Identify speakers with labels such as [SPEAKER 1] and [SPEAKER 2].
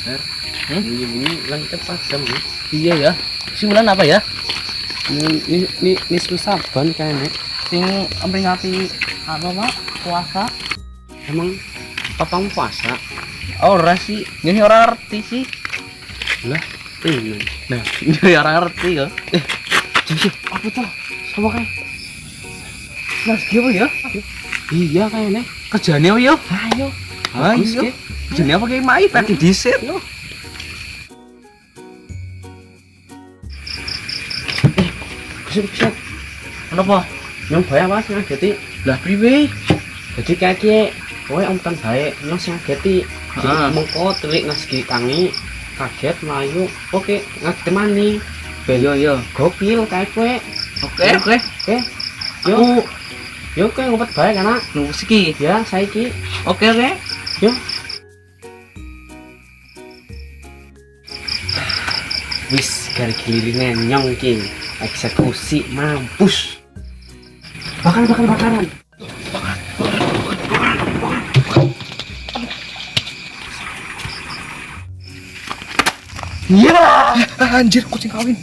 [SPEAKER 1] Bener.
[SPEAKER 2] Bunyi lengkap pasam nih.
[SPEAKER 1] Iya ya. Si Wulan apa ya?
[SPEAKER 2] Ini susah ban kayaknya.
[SPEAKER 1] Sing memperingati apa Pak? Puasa.
[SPEAKER 2] Emang papang puasa?
[SPEAKER 1] Oh, ora sih. Ini orang ngerti sih.
[SPEAKER 2] Lah, ini.
[SPEAKER 1] Nah, ini orang ngerti ya.
[SPEAKER 2] Jadi apa tuh? Sama kayak.
[SPEAKER 1] Mas gimana ya?
[SPEAKER 2] Iya kayaknya.
[SPEAKER 1] Kerjane apa ya?
[SPEAKER 2] Ayo.
[SPEAKER 1] Bagus
[SPEAKER 2] Ayo.
[SPEAKER 1] ya. Kerjane apa kayak mai tadi disit.
[SPEAKER 2] Bisa.
[SPEAKER 1] Kenapa?
[SPEAKER 2] Yang baik apa sih ngageti?
[SPEAKER 1] Lah priwe?
[SPEAKER 2] Jadi kayak kowe omtan baik, yang sing ngageti.
[SPEAKER 1] Ah.
[SPEAKER 2] Jadi mengko telik ngasih tangi kaget melayu. Oke, ngageti mani.
[SPEAKER 1] Yo yo.
[SPEAKER 2] Gokil kayak kowe.
[SPEAKER 1] Oke oke.
[SPEAKER 2] Oke. Yo,
[SPEAKER 1] Aku
[SPEAKER 2] yo kowe ngumpet baik anak.
[SPEAKER 1] nunggu siki.
[SPEAKER 2] Ya, saiki.
[SPEAKER 1] Oke oke.
[SPEAKER 2] Yo. Wis garis giliringan nyong ki. Eksekusi mampus. Bakaran.
[SPEAKER 1] Ya, anjir kucing kawin.